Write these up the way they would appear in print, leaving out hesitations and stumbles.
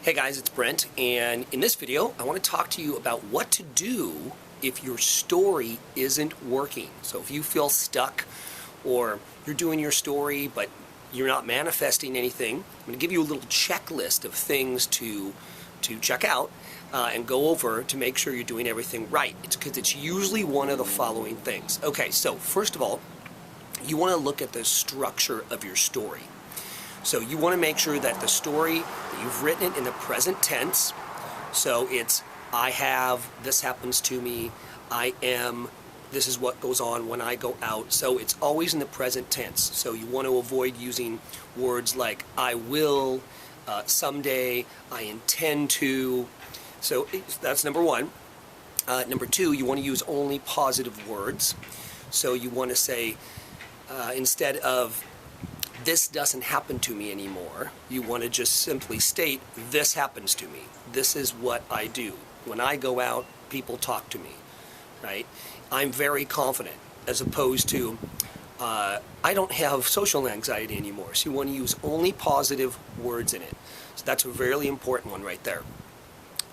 Hey guys, it's Brent, and in this video I want to talk to you about what to do if your story isn't working. So if you feel stuck or you're doing your story but you're not manifesting anything, I'm going to give you a little checklist of things to check out and go over to make sure you're doing everything right. It's because it's usually one of the following things. Okay, so first of all, you want to look at the structure of your story. So you want to make sure that the story, that you've written it in the present tense. So it's, I have, this happens to me, I am, this is what goes on when I go out. So it's always in the present tense. So you want to avoid using words like I will, someday, I intend to. So that's number one. Number two, you want to use only positive words. So you want to say, instead of this doesn't happen to me anymore, you want to just simply state, this happens to me. This is what I do. When I go out, people talk to me, right? I'm very confident, as opposed to, I don't have social anxiety anymore. So you want to use only positive words in it. So that's a really important one right there.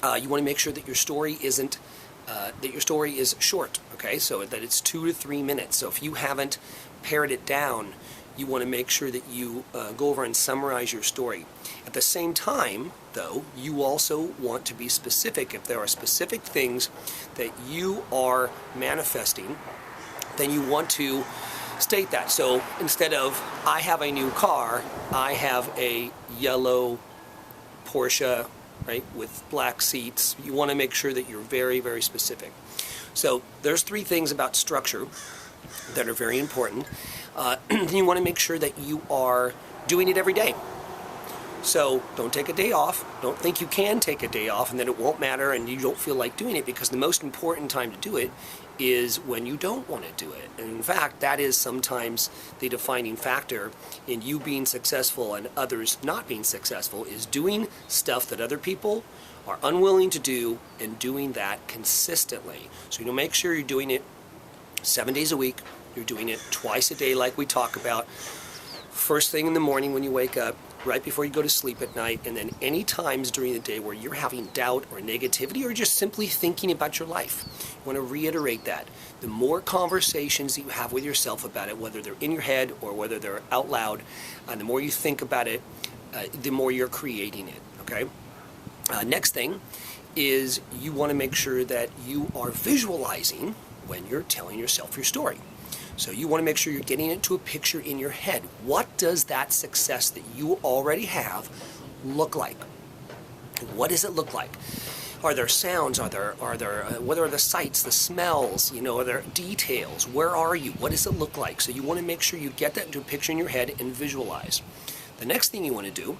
You want to make sure that your story isn't, that your story is short, okay? So that it's 2 to 3 minutes. So if you haven't pared it down, you want to make sure that you go over and summarize your story. At the same time, though, you also want to be specific. If there are specific things that you are manifesting, then you want to state that. So instead of, I have a new car, I have a yellow Porsche, right, with black seats. You want to make sure that you're very, very specific. So there's 3 things about structure that are very important. You want to make sure that you are doing it every day. So don't take a day off. Don't think you can take a day off and then it won't matter and you don't feel like doing it, because the most important time to do it is when you don't want to do it. And in fact, that is sometimes the defining factor in you being successful and others not being successful, is doing stuff that other people are unwilling to do and doing that consistently. So you make sure you're doing it 7 days a week. You're doing it twice a day like we talk about. First thing in the morning when you wake up, right before you go to sleep at night, and then any times during the day where you're having doubt or negativity or just simply thinking about your life. You want to reiterate that. The more conversations that you have with yourself about it, whether they're in your head or whether they're out loud, the more you think about it, the more you're creating it, okay? Next thing is you want to make sure that you are visualizing when you're telling yourself your story. So you want to make sure you're getting into a picture in your head. What does that success that you already have look like? What does it look like? Are there sounds? What are the sights, the smells? You know, are there details? Where are you? What does it look like? So you want to make sure you get that into a picture in your head and visualize. The next thing you want to do,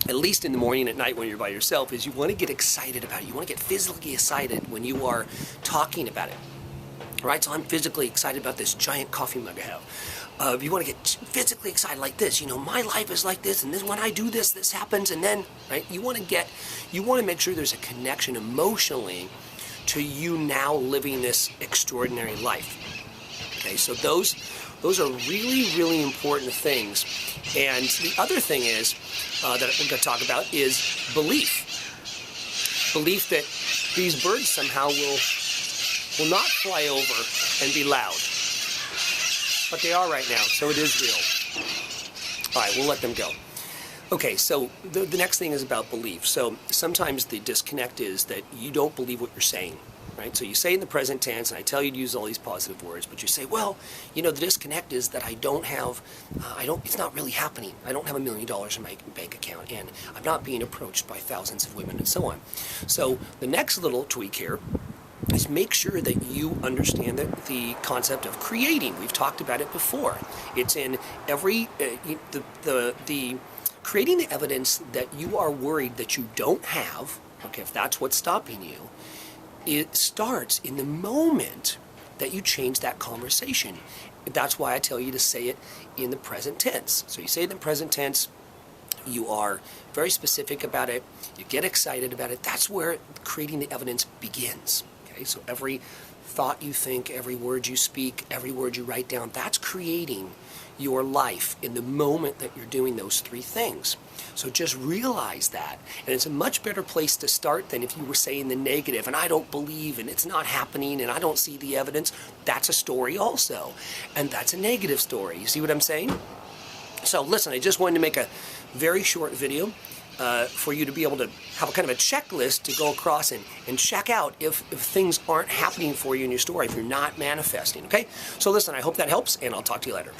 at least in the morning and at night when you're by yourself, is you want to get excited about it. You want to get physically excited when you are talking about it. Right, so I'm physically excited about this giant coffee mug I have. You want to get physically excited like this. You know, my life is like this, and this, when I do this, this happens, and then, right? You want to make sure there's a connection emotionally to you now living this extraordinary life. Okay, so those are really, really important things. And the other thing is that we're going to talk about is belief. Belief that these birds somehow will not fly over and be loud. But they are right now, so it is real. All right, we'll let them go. Okay, so the next thing is about belief. So sometimes the disconnect is that you don't believe what you're saying, right? So you say in the present tense, and I tell you to use all these positive words, but you say, well, you know, the disconnect is that I don't have, it's not really happening. I don't have $1 million in my bank account, and I'm not being approached by thousands of women and so on. So the next little tweak here is make sure that you understand that the concept of creating. We've talked about it before. It's in every, the creating the evidence that you are worried that you don't have, okay, if that's what's stopping you, it starts in the moment that you change that conversation. That's why I tell you to say it in the present tense. So you say it in the present tense, you are very specific about it, you get excited about it. That's where creating the evidence begins. So every thought you think, every word you speak, every word you write down, that's creating your life in the moment that you're doing those three things. So just realize that. And it's a much better place to start than if you were saying the negative, and I don't believe, and it's not happening, and I don't see the evidence. That's a story also. And that's a negative story. You see what I'm saying? So listen, I just wanted to make a very short video for you to be able to have a kind of a checklist to go across and check out if things aren't happening for you in your story, if you're not manifesting, okay? So listen, I hope that helps, and I'll talk to you later.